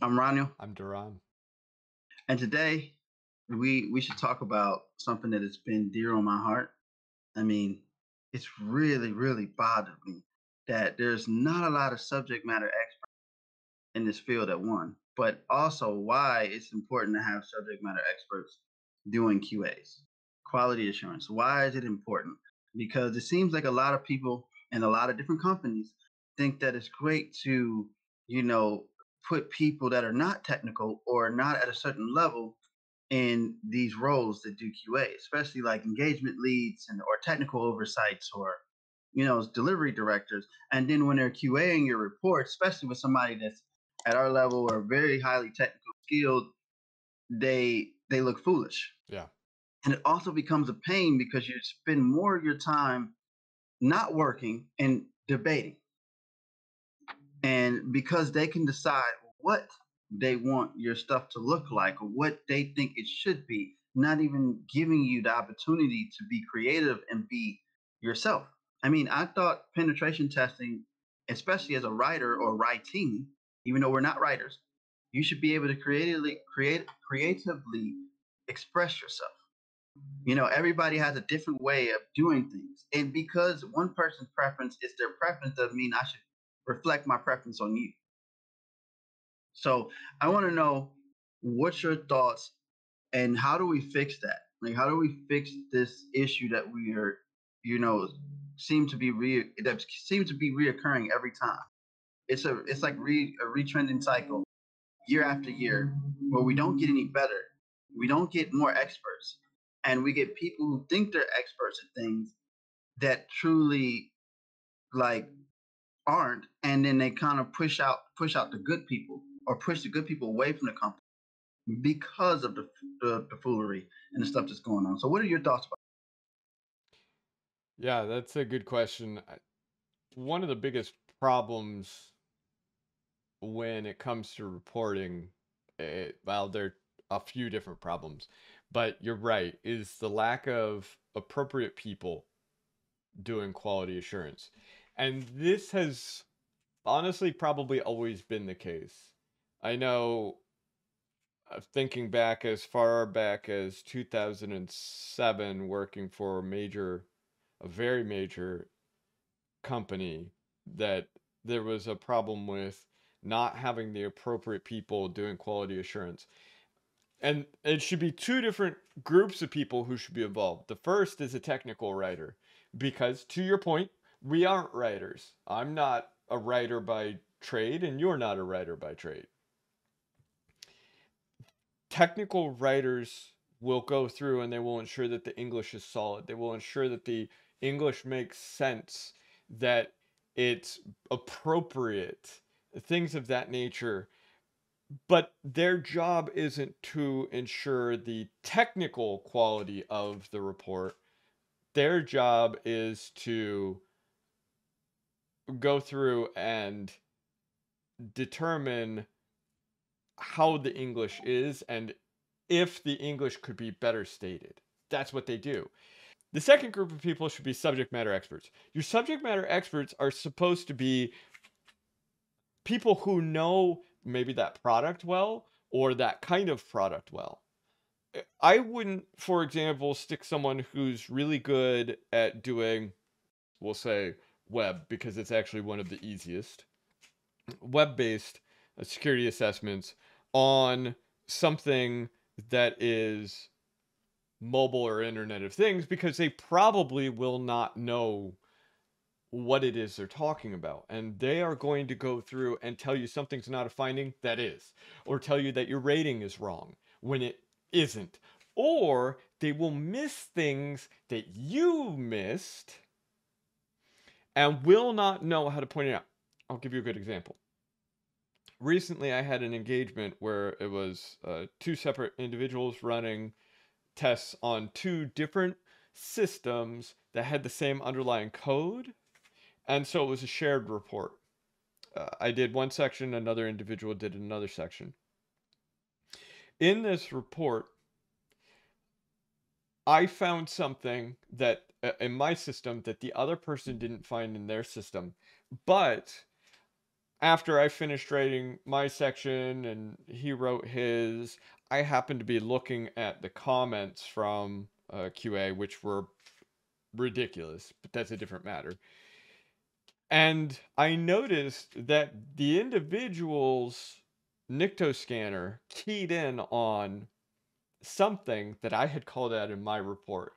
I'm Roniel, I'm DaRon. and today we should talk about something that has been dear on my heart. I mean, it's really bothered me that there's not a lot of subject matter experts in this field at one, but also why it's important to have subject matter experts doing QAs, quality assurance. Why is it important? Because it seems like a lot of people and a lot of different companies think that it's great to, you know, put people that are not technical or not at a certain level in these roles that do QA, especially like engagement leads and or technical oversights or delivery directors. And then when they're QAing your report, especially with somebody that's at our level or very highly technical skilled, they look foolish. Yeah. And it also becomes a pain because you spend more of your time not working and debating. And because they can decide what they want your stuff to look like or what they think it should be, not even giving you the opportunity to be creative and be yourself. I mean, I thought penetration testing, especially as a writer or writing, even though we're not writers, you should be able to creatively express yourself. Everybody has a different way of doing things. And because one person's preference is their preference doesn't mean I should reflect my preference on you. So I want to know what's your thoughts and how do we fix that? Like, how do we fix this issue that we are, you know, that seems to be reoccurring every time? It's like a retrending cycle year after year where we don't get any better. We don't get more experts, and we get people who think they're experts at things that truly like aren't, and then they kind of push out the good people or push the good people away from the company because of the foolery and the stuff that's going on. So, what are your thoughts about? Yeah, that's a good question. One of the biggest problems when it comes to reporting, well, there are a few different problems, but you're right, is the lack of appropriate people doing quality assurance. And this has honestly probably always been the case. I know, thinking back as far back as 2007, working for a very major company, that there was a problem with not having the appropriate people doing quality assurance. And it should be two different groups of people who should be involved. The first is a technical writer, because to your point, we aren't writers. I'm not a writer by trade, and you're not a writer by trade. Technical writers will go through and they will ensure that the English is solid. They will ensure that the English makes sense, that it's appropriate, things of that nature. But their job isn't to ensure the technical quality of the report. Their job is to go through and determine how the English is and if the English could be better stated. That's what they do. The second group of people should be subject matter experts. Your subject matter experts are supposed to be people who know maybe that product well or that kind of product well. I wouldn't, for example, stick someone who's really good at doing, we'll say, web, because it's actually one of the easiest web-based security assessments on something that is mobile or Internet of Things, because they probably will not know what it is they're talking about. And they are going to go through and tell you something's not a finding that is, or tell you that your rating is wrong when it isn't. Or they will miss things that you missed and will not know how to point it out. I'll give you a good example. Recently, I had an engagement where it was two separate individuals running tests on two different systems that had the same underlying code. And so it was a shared report. I did one section, another individual did another section. In this report, I found something that in my system that the other person didn't find in their system, but after I finished writing my section and he wrote his, I happened to be looking at the comments from QA, which were ridiculous, but that's a different matter. And I noticed that the individual's Nikto scanner keyed in on something that I had called out in my report,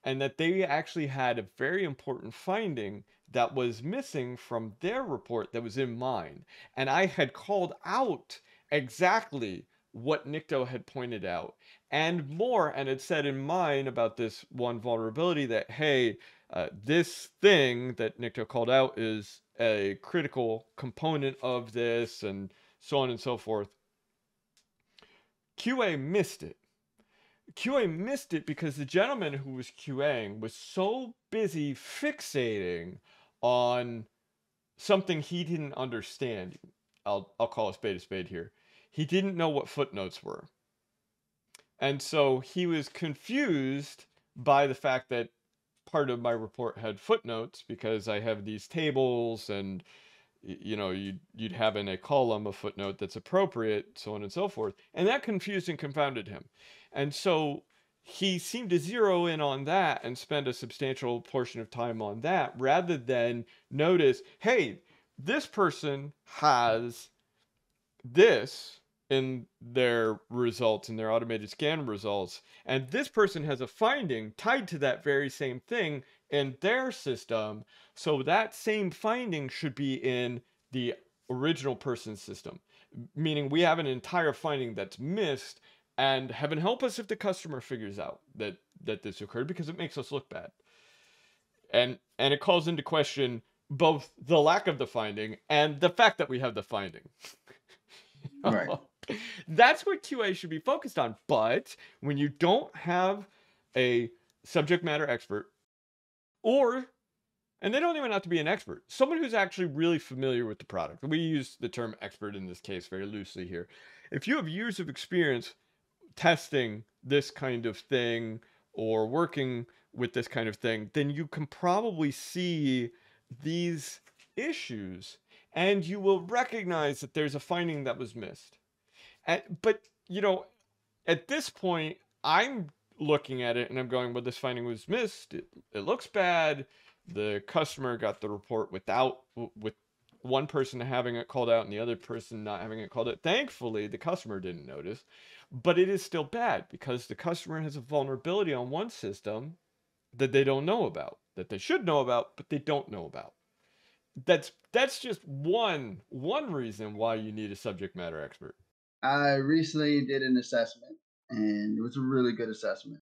and that they actually had a very important finding that was missing from their report that was in mine. And I had called out exactly what Nikto had pointed out and more, and had said in mine about this one vulnerability that, hey, this thing that Nikto called out is a critical component of this, and so on and so forth. QA missed it. QA missed it because the gentleman who was QAing was so busy fixating on something he didn't understand. I'll call a spade here. He didn't know what footnotes were. And so he was confused by the fact that part of my report had footnotes because I have these tables, and you know, you'd have in a column a footnote that's appropriate, so on and so forth. And that confused and confounded him. And so he seemed to zero in on that and spend a substantial portion of time on that rather than notice, hey, this person has this in their results, in their automated scan results, and this person has a finding tied to that very same thing in their system, so that same finding should be in the original person's system, meaning we have an entire finding that's missed, and heaven help us if the customer figures out that this occurred, because it makes us look bad, and it calls into question both the lack of the finding and the fact that we have the finding. Right. That's what QA should be focused on. But when you don't have a subject matter expert, and they don't even have to be an expert, someone who's actually really familiar with the product. We use the term expert in this case very loosely here. If you have years of experience testing this kind of thing or working with this kind of thing, then you can probably see these issues and you will recognize that there's a finding that was missed. But, you know, at this point, I'm looking at it and I'm going, well, this finding was missed. It looks bad. The customer got the report with one person having it called out and the other person not having it called out. Thankfully, the customer didn't notice, but it is still bad because the customer has a vulnerability on one system that they don't know about, that they should know about, but they don't know about. That's just one reason why you need a subject matter expert. I recently did an assessment, and it was a really good assessment.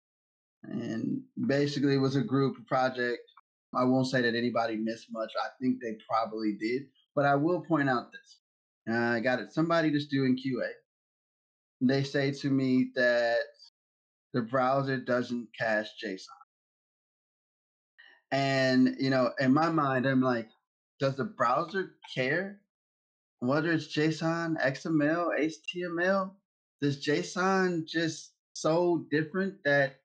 And basically, it was a group project. I won't say that anybody missed much. I think they probably did, but I will point out this. I got somebody that's doing QA. They say to me that the browser doesn't cache JSON. And, you know, in my mind, I'm like, does the browser care whether it's JSON, XML, HTML? Does JSON just so different that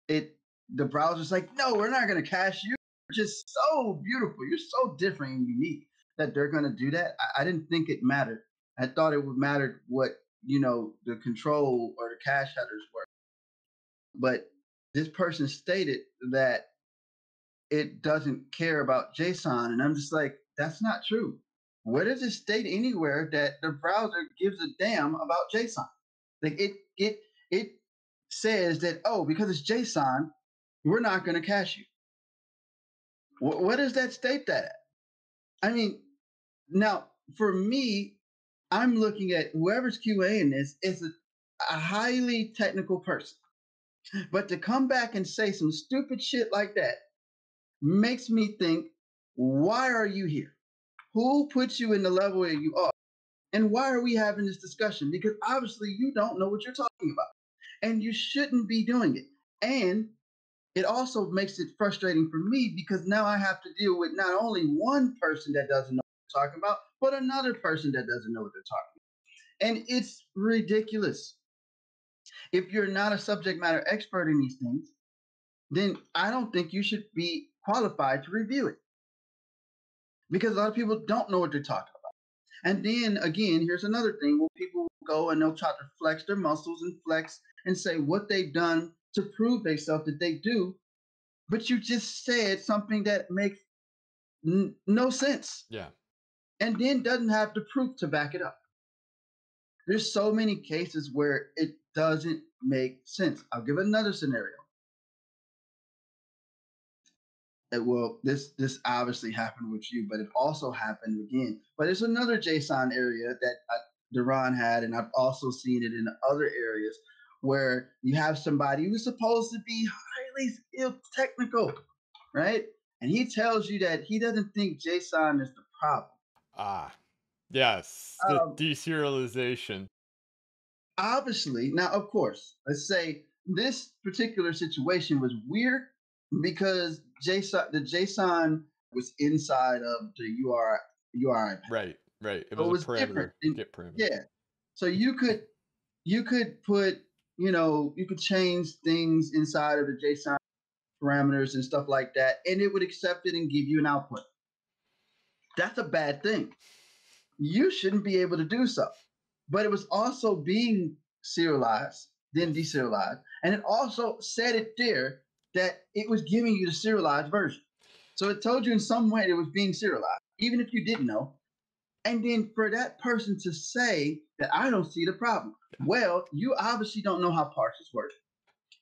the browser's like, no, we're not going to cache you. You're just so beautiful. You're so different and unique that they're going to do that. I didn't think it mattered. I thought it would matter what, you know, the control or the cache headers were. But this person stated that it doesn't care about JSON. And I'm just like, that's not true. Where does it state anywhere that the browser gives a damn about JSON? Like it says that, oh, because it's JSON, we're not going to cache you. What does that state that at? I mean, now for me, I'm looking at whoever's QAing this is a highly technical person. But to come back and say some stupid shit like that makes me think, why are you here? Who puts you in the level where you are? And why are we having this discussion? Because obviously you don't know what you're talking about. And you shouldn't be doing it. And it also makes it frustrating for me because now I have to deal with not only one person that doesn't know what they're talking about, but another person that doesn't know what they're talking about. And it's ridiculous. If you're not a subject matter expert in these things, then I don't think you should be qualified to review it because a lot of people don't know what they're talking about. And then again, here's another thing where people go and they'll try to flex their muscles and flex and say what they've done to prove themselves that they do. But you just said something that makes no sense Yeah. and then doesn't have the proof to back it up. There's so many cases where it doesn't make sense. I'll give another scenario. Well, this obviously happened with you, but it also happened again. But it's another JSON area that DaRon had, and I've also seen it in other areas where you have somebody who's supposed to be highly skilled technical, right? And he tells you that he doesn't think JSON is the problem. Ah, yes, the Um, deserialization. Obviously, now of course, let's say this particular situation was weird because the JSON was inside of the URI path. Right, right. It So was it a was different. parameter, get parameter. Yeah. So you could put, you could change things inside of the JSON parameters and stuff like that, and it would accept it and give you an output. That's a bad thing. You shouldn't be able to do so. But it was also being serialized, then deserialized. And it also said it there that it was giving you the serialized version. So it told you in some way it was being serialized, even if you didn't know. And then for that person to say that I don't see the problem. Well, you obviously don't know how parsers work.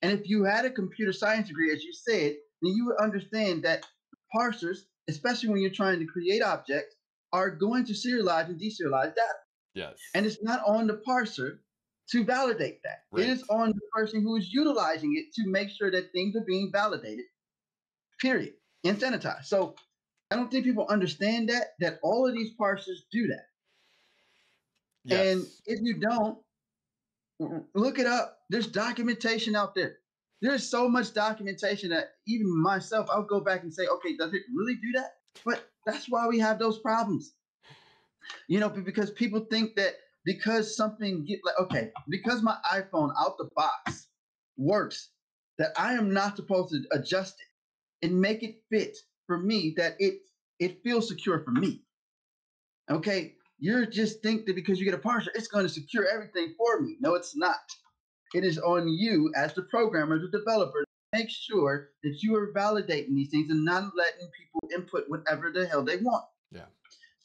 And if you had a computer science degree, as you said, then you would understand that parsers, especially when you're trying to create objects, are going to serialize and deserialize data. Yes. And it's not on the parser to validate that. It is Right. on the person who is utilizing it to make sure that things are being validated, period, and sanitized. So I don't think people understand that all of these parsers do that. And Yes. if you don't, look it up. There's documentation out there. There's so much documentation that even myself, I'll go back and say, okay, does it really do that? But that's why we have those problems. Because people think that because something because my iPhone out the box works, that I am not supposed to adjust it and make it fit for me, that it feels secure for me. Okay, you're just think that because you get a parser, it's going to secure everything for me. No, it's not. It is on you as the programmer, the developer, to make sure that you are validating these things and not letting people input whatever the hell they want. Yeah.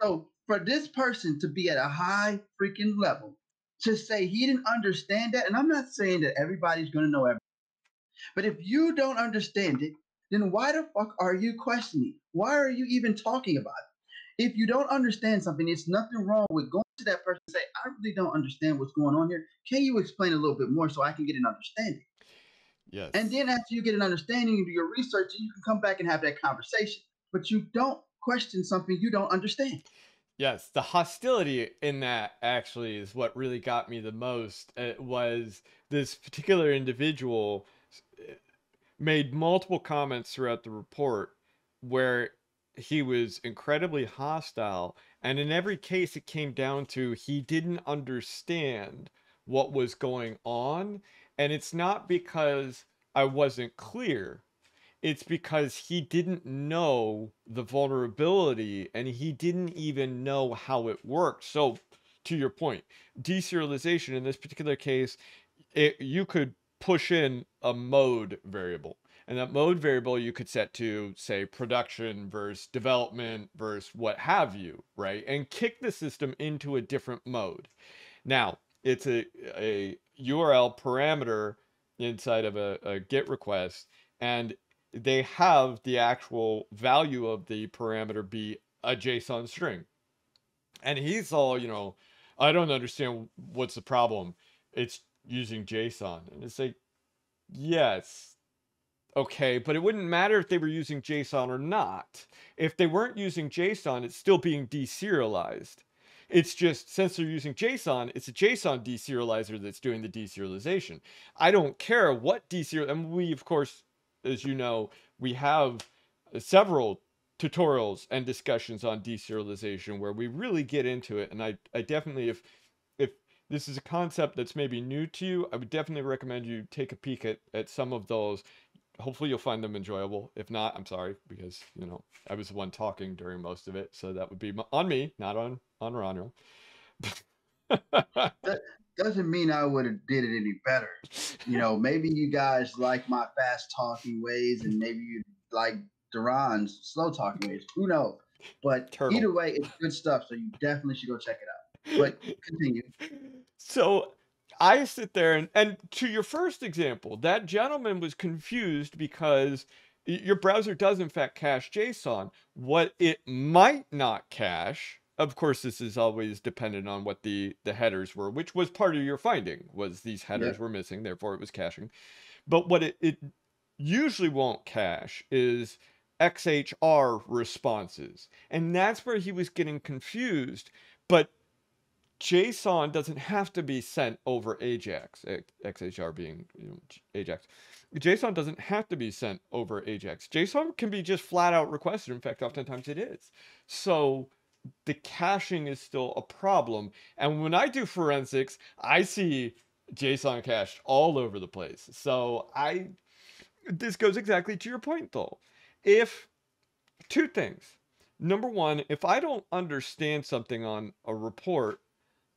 So for this person to be at a high freaking level, to say he didn't understand that, and I'm not saying that everybody's going to know everything, but if you don't understand it, then why the fuck are you questioning? Why are you even talking about it? If you don't understand something, it's nothing wrong with going to that person and say, I really don't understand what's going on here. Can you explain a little bit more so I can get an understanding? Yes. And then after you get an understanding and do your research, you can come back and have that conversation. But you don't question something you don't understand. Yes, the hostility in that actually is what really got me the most. It was this particular individual made multiple comments throughout the report where he was incredibly hostile, and in every case it came down to he didn't understand what was going on, and it's not because I wasn't clear. It's because he didn't know the vulnerability and he didn't even know how it worked. So, to your point, deserialization in this particular case, you could push in a mode variable. And that mode variable you could set to, say, production versus development versus what have you, right? And kick the system into a different mode. Now, it's a URL parameter inside of a GET request, and they have the actual value of the parameter be a JSON string. And he's all, I don't understand what's the problem. It's using JSON. And it's like, yes, okay, but it wouldn't matter if they were using JSON or not. If they weren't using JSON, it's still being deserialized. It's just, since they're using JSON, it's a JSON deserializer that's doing the deserialization. I don't care what deserial, and we, of course, as you know, we have several tutorials and discussions on deserialization where we really get into it. And I definitely, if this is a concept that's maybe new to you, I would definitely recommend you take a peek at some of those. hopefully you'll find them enjoyable. If not, I'm sorry, because I was the one talking during most of it, so that would be on me, not on Ronald. That doesn't mean I would have did it any better. Maybe you guys like my fast talking ways, and maybe you like DaRon's slow talking ways. Who knows? But Turtle. either way, it's good stuff. So you definitely should go check it out. But continue. So I sit there and to your first example, that gentleman was confused because your browser does in fact cache JSON. What it might not cache, of course, this is always dependent on what the headers were, which was part of your finding, was these headers Yep. were missing, therefore it was caching. But what it usually won't cache is XHR responses. And that's where he was getting confused. But JSON doesn't have to be sent over AJAX, XHR being AJAX. JSON doesn't have to be sent over AJAX. JSON can be just flat out requested. In fact, oftentimes it is. So the caching is still a problem. And when I do forensics, I see JSON cached all over the place. So this goes exactly to your point though. If two things. Number one, if I don't understand something on a report,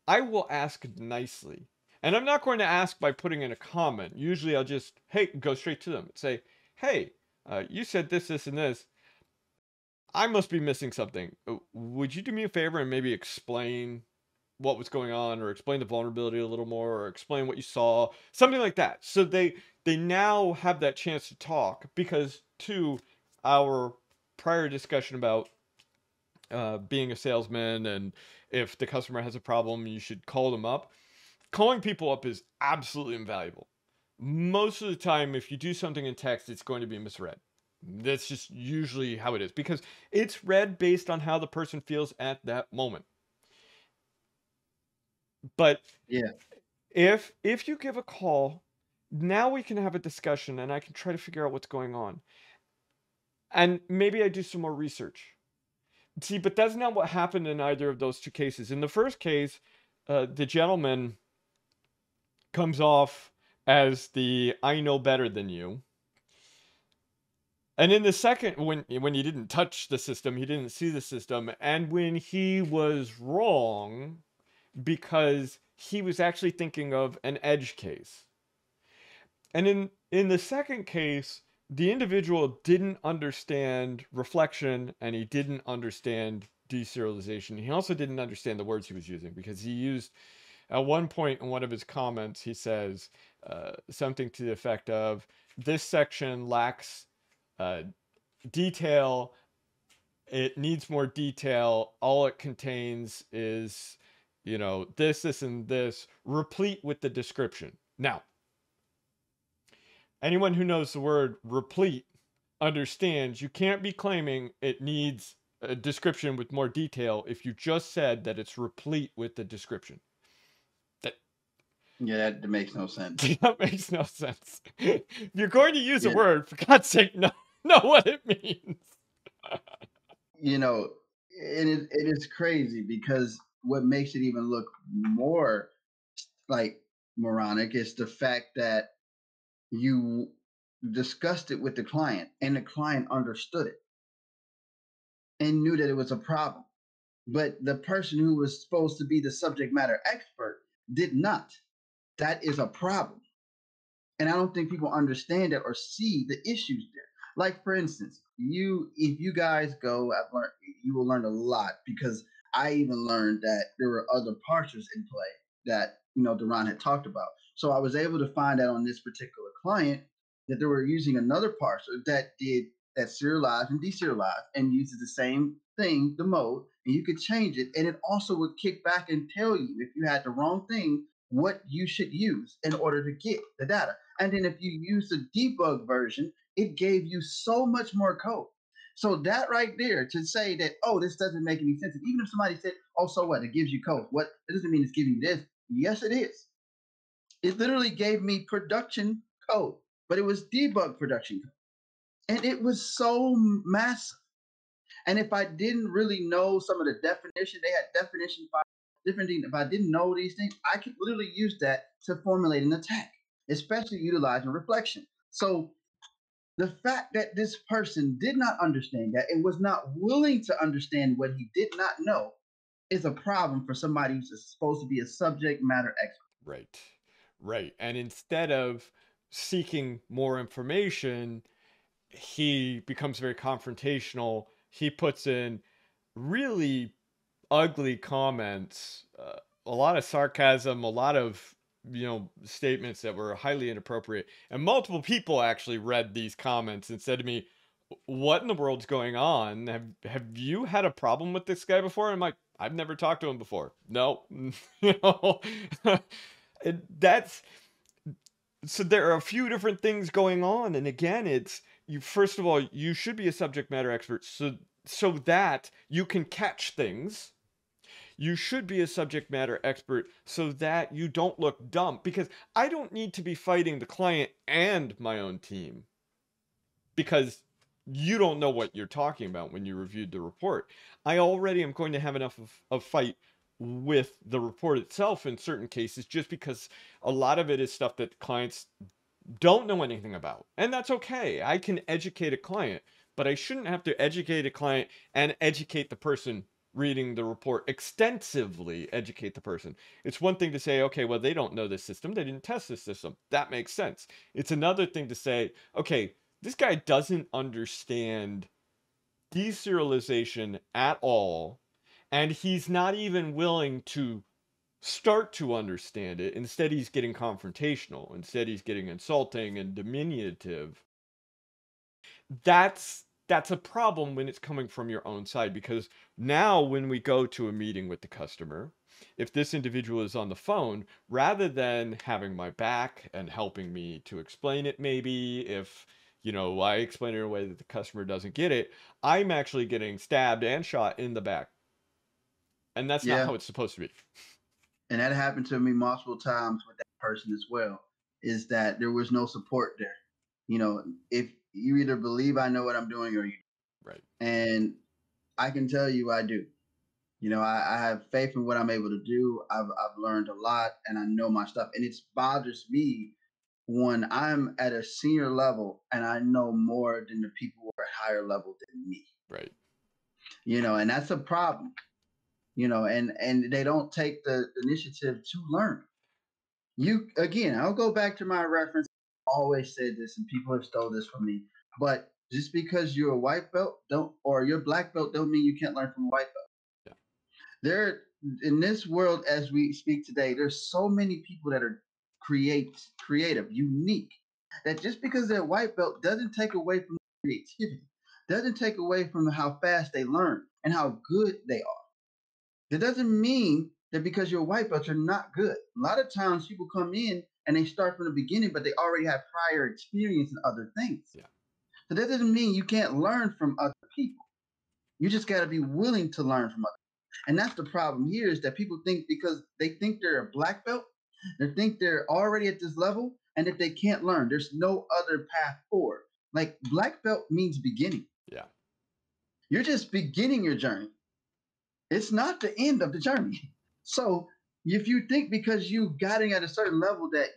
I will ask nicely. And I'm not going to ask by putting in a comment. Usually I'll just, hey, go straight to them and say, hey, you said this, this, and this. I must be missing something. Would you do me a favor and maybe explain what was going on, or explain the vulnerability a little more, or explain what you saw, something like that. So they now have that chance to talk, because to our prior discussion about being a salesman, and if the customer has a problem, you should call them up. Calling people up is absolutely invaluable. Most of the time, if you do something in text, it's going to be misread. That's just usually how it is, because it's read based on how the person feels at that moment. But Yeah. if you give a call, now we can have a discussion and I can try to figure out what's going on. And maybe I do some more research. See, but that's not what happened in either of those two cases. In the first case, the gentleman comes off as the I know better than you. And in the second, when he didn't touch the system, he didn't see the system, and when he was wrong because he was actually thinking of an edge case. And in the second case, the individual didn't understand reflection, and he didn't understand deserialization. He also didn't understand the words he was using, because he used, at one point in one of his comments, he says something to the effect of, this section lacks detail, it needs more detail, all it contains is, this, and this, replete with the description. Now, anyone who knows the word replete understands you can't be claiming it needs a description with more detail if you just said that it's replete with the description. Yeah, that makes no sense. That makes no sense. If you're going to use a Yeah. word, for God's sake, know what it means. It is crazy, because what makes it even look more like moronic is the fact that you discussed it with the client, and the client understood it and knew that it was a problem. But the person who was supposed to be the subject matter expert did not. That is a problem. And I don't think people understand it or see the issues there. Like, for instance, if you guys go, you will learn a lot, because I even learned that there were other parsers in play that DaRon had talked about. So I was able to find out on this particular client that they were using another parser that serialized and deserialized and uses the same thing, the mode, and you could change it, and it also would kick back and tell you if you had the wrong thing what you should use in order to get the data. And then if you use the debug version, it gave you so much more code. So that right there, to say that, oh, this doesn't make any sense. And even if somebody said, oh, so what? It gives you code. What? It doesn't mean it's giving you this. Yes, it is. It literally gave me production code, but it was debug production code. And it was so massive. And if I didn't really know some of the definition, they had definition files, different things. If I didn't know these things, I could literally use that to formulate an attack, especially utilizing reflection. So The fact that this person did not understand that and was not willing to understand what he did not know is a problem for somebody who's supposed to be a subject matter expert. Right. Right. And instead of seeking more information, he becomes very confrontational. He puts in really ugly comments, a lot of sarcasm, a lot of statements that were highly inappropriate. And multiple people actually read these comments and said to me, "What in the world's going on? Have you had a problem with this guy before?" And I'm like, "I've never talked to him before." No, you know, that's so there are a few different things going on, and again, it's you. First of all, you should be a subject matter expert, so that you can catch things. You should be a subject matter expert so that you don't look dumb, because I don't need to be fighting the client and my own team because you don't know what you're talking about when you reviewed the report. I already am going to have enough of fight with the report itself in certain cases, just because a lot of it is stuff that clients don't know anything about. And that's okay. I can educate a client, but I shouldn't have to educate a client and educate the person reading the report, extensively educate the person. It's one thing to say, okay, well, they don't know this system. They didn't test this system. That makes sense. It's another thing to say, okay, this guy doesn't understand deserialization at all, and he's not even willing to start to understand it. Instead, he's getting confrontational. Instead, he's getting insulting and diminutive. That's a problem when it's coming from your own side, because now when we go to a meeting with the customer, if this individual is on the phone, rather than having my back and helping me to explain it, maybe if I explain it in a way that the customer doesn't get it, I'm actually getting stabbed and shot in the back. And that's not Yeah. how it's supposed to be. And that happened to me multiple times with that person as well, is that there was no support there. If you either believe I know what I'm doing or you don't. Right. And I can tell you I do. I have faith in what I'm able to do. I've learned a lot and I know my stuff. And it bothers me when I'm at a senior level and I know more than the people who are at higher level than me. Right. And that's a problem. And they don't take the initiative to learn. I'll go back to my reference. I always said this, and people have stole this from me. But just because you're a white belt or you're black belt don't mean you can't learn from a white belt. Yeah. There, in this world as we speak today, there's so many people that are creative, unique. That just because they're white belt doesn't take away from creativity, doesn't take away from how fast they learn and how good they are. That doesn't mean that because you're a white belt, you're not good. A lot of times people come in and they start from the beginning, but they already have prior experience in other things. Yeah. So that doesn't mean you can't learn from other people. You just got to be willing to learn from others. And that's the problem here, is that people think because they think they're a black belt, they think they're already at this level and that they can't learn. There's no other path forward. Like black belt means beginning. Yeah. You're just beginning your journey. It's not the end of the journey. So if you think because you got in at a certain level that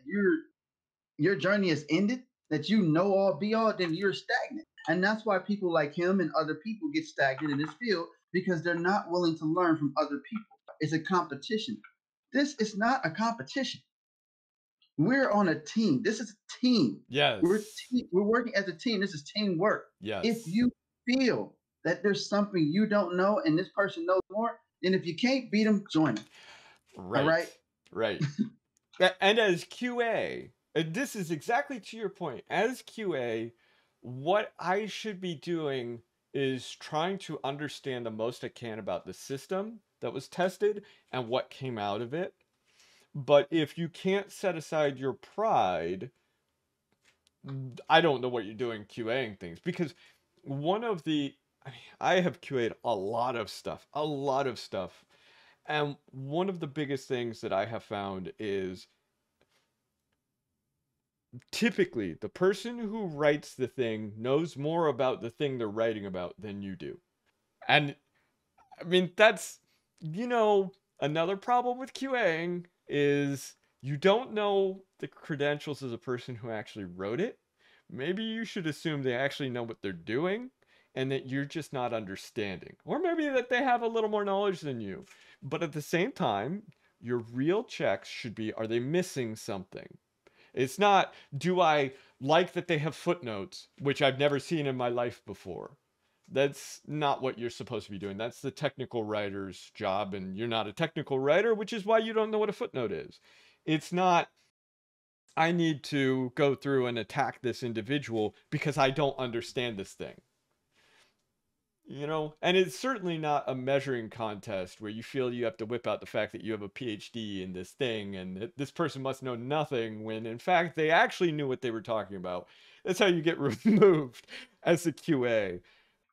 your journey is ended, that you know all be all, then you're stagnant. And that's why people like him and other people get stagnant in this field, because they're not willing to learn from other people. It's a competition. This is not a competition. We're on a team. This is a team. Yes. We're working as a team. This is teamwork. Yes. If you feel that there's something you don't know and this person knows more, then if you can't beat them, join them. Right. All right. Right. And as QA, and this is exactly to your point, as QA, what I should be doing is trying to understand the most I can about the system that was tested and what came out of it. But if you can't set aside your pride, I don't know what you're doing QAing things, because I have QA'd a lot of stuff. And one of the biggest things that I have found is typically the person who writes the thing knows more about the thing they're writing about than you do. And I mean, that's, another problem with QAing is you don't know the credentials of the person who actually wrote it. maybe you should assume they actually know what they're doing and that you're just not understanding. Or maybe that they have a little more knowledge than you. But at the same time, your real checks should be, are they missing something? It's not, do I like that they have footnotes, which I've never seen in my life before. That's not what you're supposed to be doing. That's the technical writer's job, and you're not a technical writer, which is why you don't know what a footnote is. It's not, I need to go through and attack this individual because I don't understand this thing. You know, and it's certainly not a measuring contest where you feel you have to whip out the fact that you have a PhD in this thing and that this person must know nothing when in fact they actually knew what they were talking about. That's how you get removed as a QA.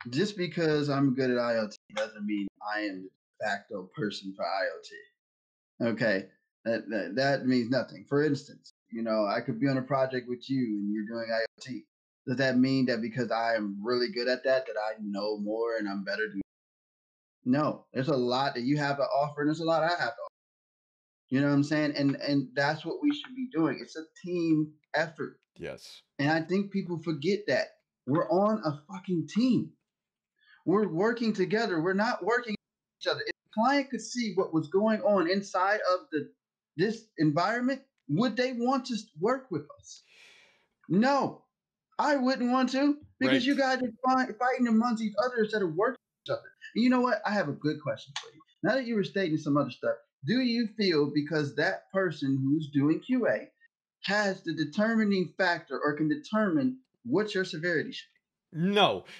Just because I'm good at IoT doesn't mean I am the de facto person for IoT. Okay, that means nothing. For instance, you know, I could be on a project with you and you're doing IoT. Does that mean that because I am really good at that I know more and I'm better than? No, there's a lot that you have to offer, and there's a lot I have to offer. You know what I'm saying? And that's what we should be doing. It's a team effort. Yes. And I think people forget that. We're on a fucking team. We're working together. We're not working with each other. If the client could see what was going on inside of this environment, would they want to work with us? No, I wouldn't want to, because you guys are fighting amongst each other instead of working with each other. And you know what? I have a good question for you. Now that you were stating some other stuff, do you feel because that person who's doing QA has the determining factor or can determine what your severity should be?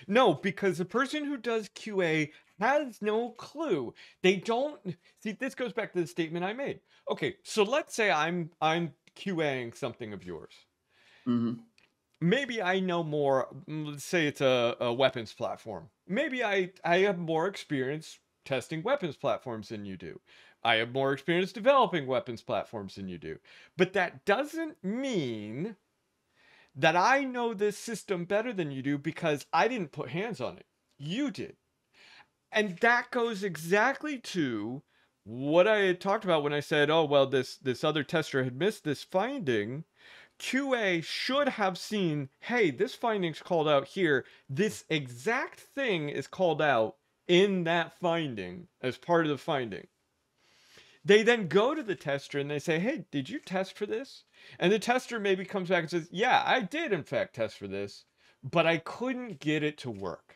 No, because the person who does QA has no clue. They don't see. This goes back to the statement I made. Okay, so let's say I'm QAing something of yours. Mm-hmm. Maybe I know more. Let's say it's a weapons platform. Maybe I have more experience testing weapons platforms than you do. I have more experience developing weapons platforms than you do. But that doesn't mean that I know this system better than you do because I didn't put hands on it. You did. And that goes exactly to what I had talked about when I said, oh, well, this other tester had missed this finding. QA should have seen, hey, this finding's called out here. This exact thing is called out in that finding as part of the finding. They then go to the tester and they say, hey, did you test for this? And the tester maybe comes back and says, yeah, I did in fact test for this, but I couldn't get it to work.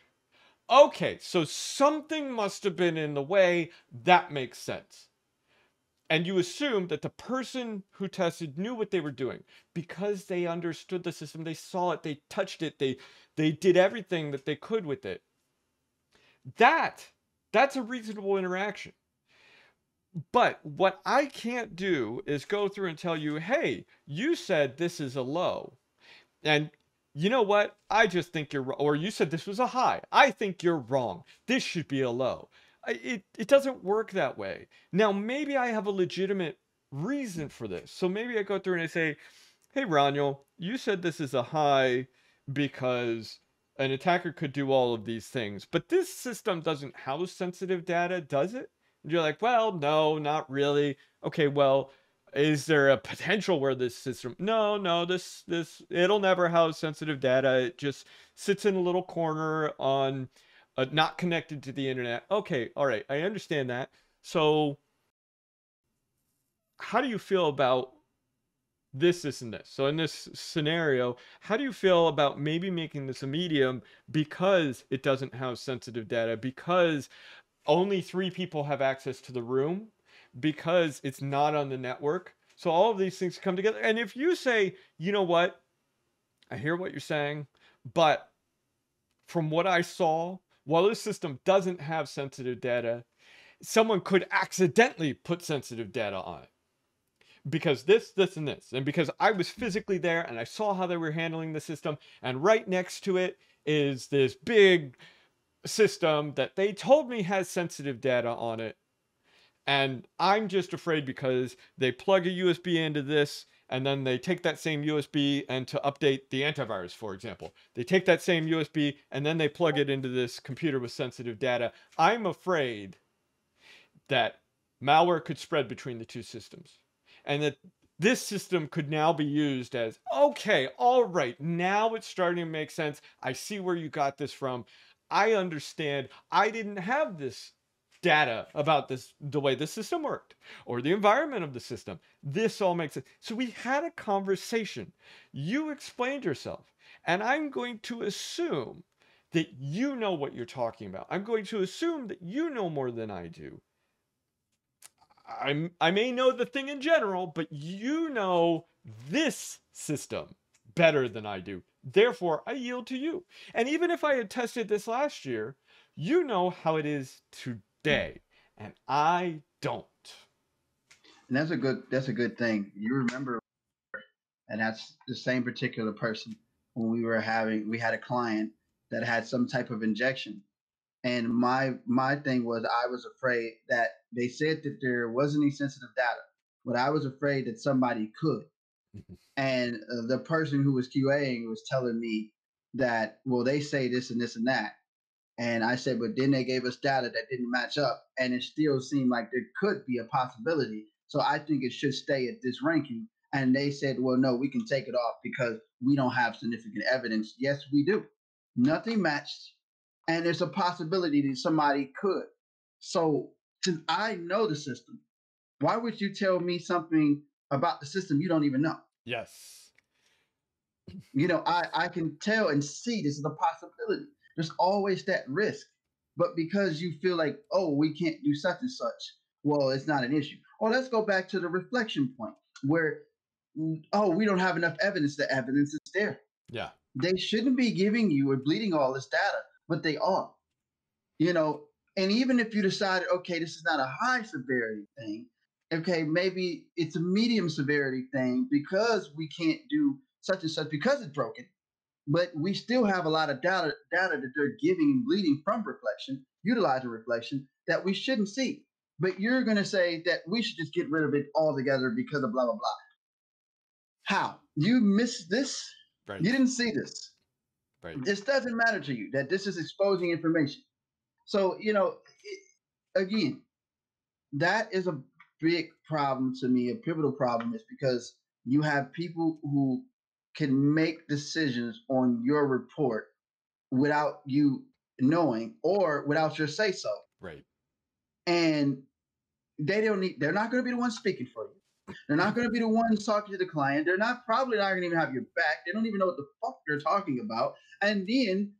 Okay, so something must have been in the way. That makes sense. And you assume that the person who tested knew what they were doing because they understood the system, they saw it, they touched it, they did everything that they could with it. That's a reasonable interaction. But what I can't do is go through and tell you, hey, you said this is a low. And you know what? I just think you're wrong. Or you said this was a high. I think you're wrong. This should be a low. It doesn't work that way. Now, maybe I have a legitimate reason for this. So maybe I go through and I say, hey, Roniel, you said this is a high because an attacker could do all of these things. But this system doesn't house sensitive data, does it? And you're like, well, no, not really. Okay, well, is there a potential where this system... No, this it'll never house sensitive data. It just sits in a little corner on... not connected to the internet. Okay, all right, I understand that. So how do you feel about this, and this? So in this scenario, how do you feel about maybe making this a medium because it doesn't have sensitive data, because only 3 people have access to the room, because it's not on the network? So all of these things come together. And if you say, you know what, I hear what you're saying, but from what I saw, while this system doesn't have sensitive data, someone could accidentally put sensitive data on it. Because this, and this. And because I was physically there and I saw how they were handling the system. And right next to it is this big system that they told me has sensitive data on it. And I'm just afraid because they plug a USB into this, and then they take that same USB and to update the antivirus, for example. They take that same USB and then they plug it into this computer with sensitive data. I'm afraid that malware could spread between the two systems. And that This system could now be used as, okay, all right, now it's starting to make sense. I see where you got this from. I understand. I didn't have this data about this, the way the system worked or the environment of the system. This all makes sense. So we had a conversation. You explained yourself, and I'm going to assume that you know what you're talking about. I'm going to assume that you know more than I do. I may know the thing in general, but you know this system better than I do. Therefore, I yield to you. And even if I had tested this last year, you know how it is today, and I don't. And that's a good thing. You remember, and that's the same particular person when we had a client that had some type of injection. And my thing was I was afraid that they said that there wasn't any sensitive data, but I was afraid that somebody could. And the person who was QAing was telling me that, well, they say this and this and that. And I said, but then they gave us data that didn't match up, and it still seemed like there could be a possibility. So I think it should stay at this ranking. And they said, well, no, we can take it off because we don't have significant evidence. Yes, we do. Nothing matched, and there's a possibility that somebody could. So since I know the system, why would you tell me something about the system you don't even know? Yes. I can tell and see this is a possibility. There's always that risk. But because you feel like, oh, we can't do such and such, well, it's not an issue. Or let's go back to the reflection point where, oh, we don't have enough evidence. The evidence is there. Yeah. They shouldn't be giving you or bleeding all this data, but they are. you know, and even if you decided, okay, this is not a high severity thing, okay, maybe it's a medium severity thing because we can't do such and such because it's broken, but we still have a lot of data that they're giving and bleeding from reflection, utilizing reflection that we shouldn't see. But you're going to say that we should just get rid of it altogether because of blah, blah, blah. How? You missed this? Right. You didn't see this. Right. This doesn't matter to you that this is exposing information. So, again, that is a big problem to me. A pivotal problem is because you have people who can make decisions on your report without you knowing or without your say so. Right. And they're not going to be the ones speaking for you. They're not going to be the ones talking to the client. They're probably not going to even have your back. They don't even know what the fuck they're talking about. And then,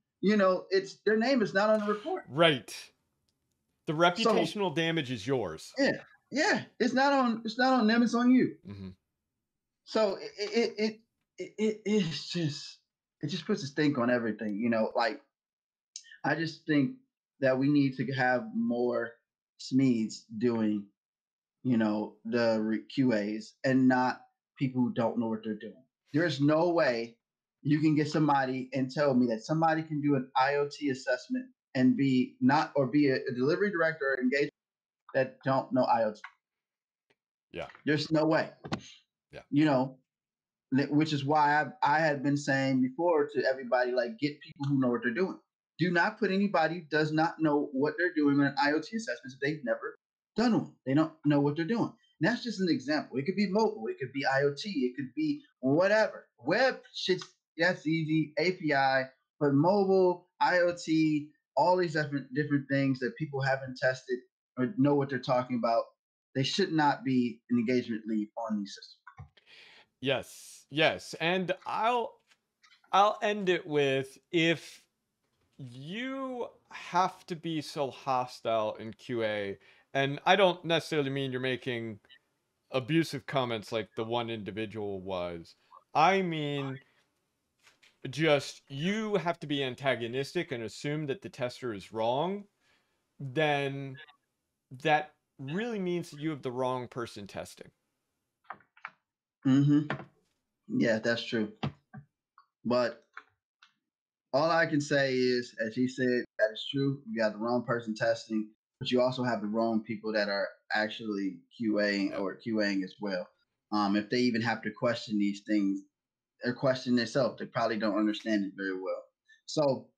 it's their name is not on the report. Right. The reputational damage is yours. Yeah. It's not on them. It's on you. Mm-hmm. So it just puts a stink on everything. Like I just think that we need to have more SMEs doing, the QAs and not people who don't know what they're doing. There's no way you can get somebody and tell me that somebody can do an IoT assessment and be a delivery director or engagement that don't know IoT. Yeah. There's no way. Yeah. Which is why I had been saying before to everybody, like, get people who know what they're doing. Do not put anybody who does not know what they're doing on an IoT assessment if they've never done one. They don't know what they're doing. And that's just an example. It could be mobile. It could be IoT. It could be whatever. Web shit's that's easy. API, but mobile, IoT, all these different things that people haven't tested or know what they're talking about. They should not be an engagement lead on these systems. Yes. And I'll end it with, if you have to be so hostile in QA, and I don't necessarily mean you're making abusive comments like the one individual was. I mean, just you have to be antagonistic and assume that the tester is wrong, then that really means that you have the wrong person testing. Mm-hmm. Yeah, that's true. But all I can say is, as he said, that is true. You got the wrong person testing, but you also have the wrong people that are actually QAing or QAing as well. If they even have to question these things, they're questioning themselves. They probably don't understand it very well. So,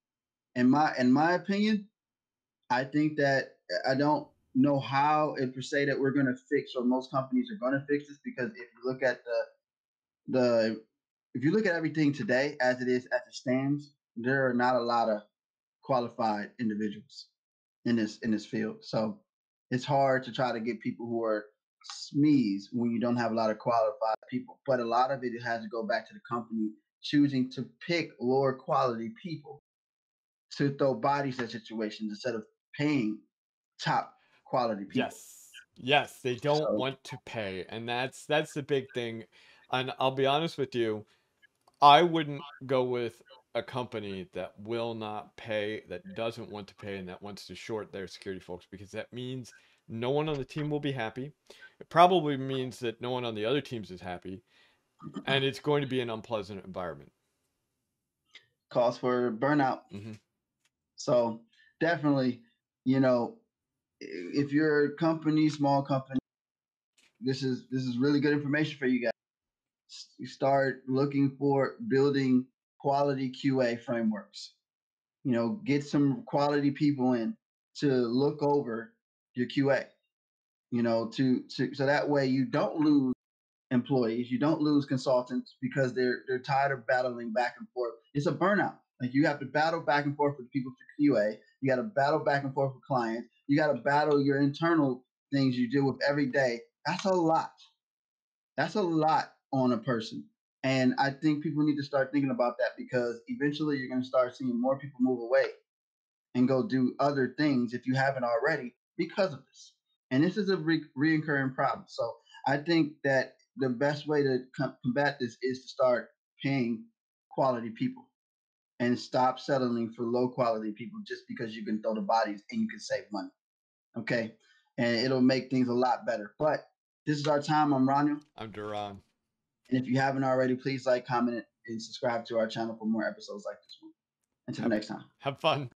in my opinion, I think that I don't know how and per se that we're going to fix, or most companies are going to fix this, because if you look at the if you look at everything today as it is, as it stands, there are not a lot of qualified individuals in this field. So it's hard to try to get people who are SMEs when you don't have a lot of qualified people. But a lot of it has to go back to the company choosing to pick lower quality people to throw bodies at situations instead of paying top quality people. Yes, they don't So want to pay, and that's the big thing. And I'll be honest with you, I wouldn't go with a company that will not pay, that doesn't want to pay, and that wants to short their security folks, because that means no one on the team will be happy. It probably means that no one on the other teams is happy, and it's going to be an unpleasant environment. cause for burnout. Mm-hmm. So definitely, you know, if you're a company, small company, this is really good information for you guys. You start looking for building quality QA frameworks. You know, get some quality people in to look over your QA. You know, to so that way you don't lose employees, you don't lose consultants because they're tired of battling back and forth. It's a burnout. Like, you have to battle back and forth with people for QA. You got to battle back and forth with clients. You got to battle your internal things you deal with every day. That's a lot. That's a lot on a person. And I think people need to start thinking about that, because eventually you're going to start seeing more people move away and go do other things if you haven't already, because of this. And this is a reoccurring problem. So I think that the best way to combat this is to start paying quality people and stop settling for low quality people just because you can throw the bodies and you can save money. Okay. And it'll make things a lot better. But this is our time. I'm Roniel. I'm DaRon. And if you haven't already, please like, comment, and subscribe to our channel for more episodes like this one. Until next time. Have fun.